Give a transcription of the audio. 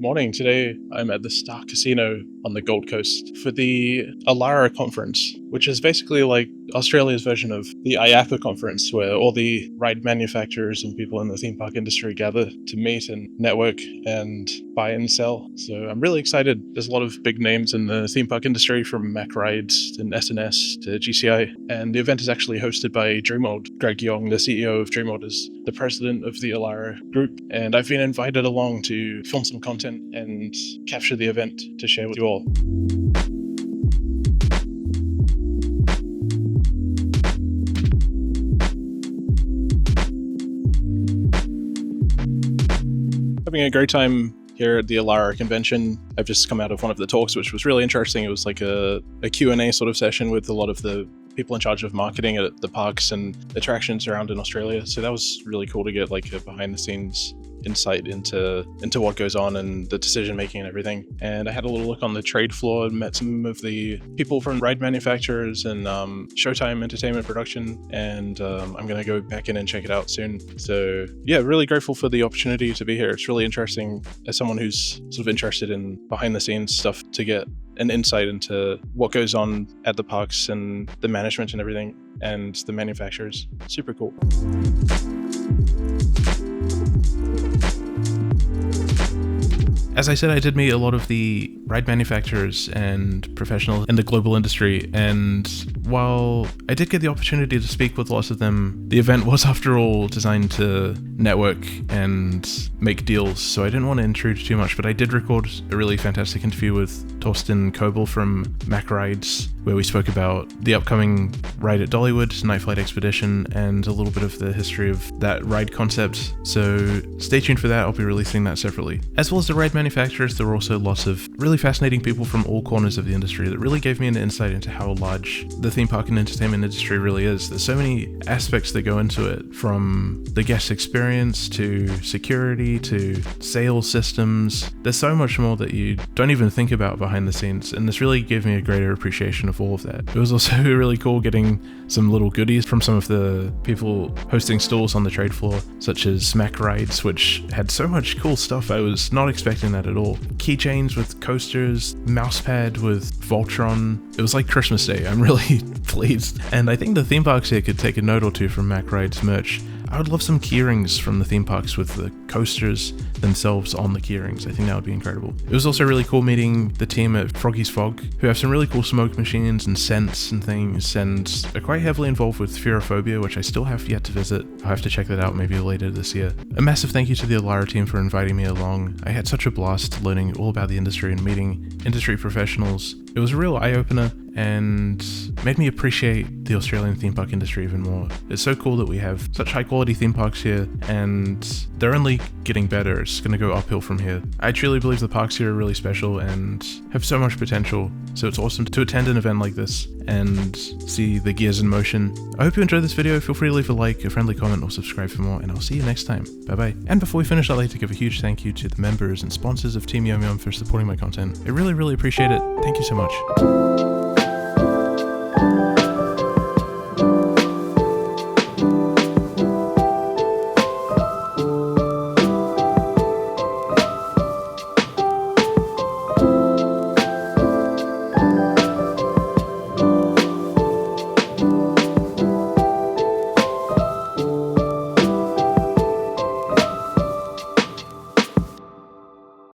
Good morning. Today I'm at the Star Casino on the Gold Coast for the Alara conference, which is basically like Australia's version of the IAPA conference, where all the ride manufacturers and people in the theme park industry gather to meet and network and buy and sell. So I'm really excited. There's a lot of big names in the theme park industry, from Mack Rides and SNS to GCI, and the event is actually hosted by Dreamworld. Greg Yong, the CEO of Dreamworld, is the president of the Alara group, and I've been invited along to film some content and capture the event to share with you all. Having a great time here at the Alara convention. I've just come out of one of the talks, which was really interesting. It was like a Q&A sort of session with a lot of the people in charge of marketing at the parks and attractions around in Australia. So that was really cool to get like a behind the scenes insight into what goes on and the decision making and everything. And I had a little look on the trade floor and met some of the people from ride manufacturers and Showtime entertainment production, and I'm gonna go back in and check it out soon. So yeah, really grateful for the opportunity to be here. It's really interesting as someone who's sort of interested in behind the scenes stuff to get an insight into what goes on at the parks and the management and everything and the manufacturers. Super cool. As I said, I did meet a lot of the ride manufacturers and professionals in the global industry, and while I did get the opportunity to speak with lots of them, the event was, after all, designed to network and make deals, so I didn't want to intrude too much, but I did record a really fantastic interview with Torsten Kobel from Mack Rides, where we spoke about the upcoming ride at Dollywood, Night Flight Expedition, and a little bit of the history of that ride concept. So stay tuned for that. I'll be releasing that separately. As well as the ride manufacturers, there were also lots of really fascinating people from all corners of the industry that really gave me an insight into how large the theme park and entertainment industry really is. There's so many aspects that go into it, from the guest experience to security to sales systems. There's so much more that you don't even think about behind the scenes, and this really gave me a greater appreciation of all of that. It was also really cool getting some little goodies from some of the people hosting stalls on the trade floor, such as Mack Rides, which had so much cool stuff. I was not expecting that at all. Keychains with coasters, mousepad with Voltron. It was like Christmas Day. I'm really pleased. And I think the theme parks here could take a note or two from Mack Rides merch. I would love some keyrings from the theme parks with the coasters themselves on the keyrings. I think that would be incredible. It was also really cool meeting the team at Froggy's Fog, who have some really cool smoke machines and scents and things, and are quite heavily involved with Fearophobia, which I still have yet to visit. I'll have to check that out maybe later this year. A massive thank you to the Alara team for inviting me along. I had such a blast learning all about the industry and meeting industry professionals. It was a real eye-opener and made me appreciate the Australian theme park industry even more. It's so cool that we have such high quality theme parks here, and they're only getting better. It's going to go uphill from here. I truly believe the parks here are really special and have so much potential, so it's awesome to attend an event like this and see the gears in motion. I hope you enjoyed this video. Feel free to leave a like, a friendly comment, or subscribe for more, and I'll see you next time. Bye bye. And before we finish, I'd like to give a huge thank you to the members and sponsors of Team YumYum for supporting my content. I really appreciate it. Thank you so much.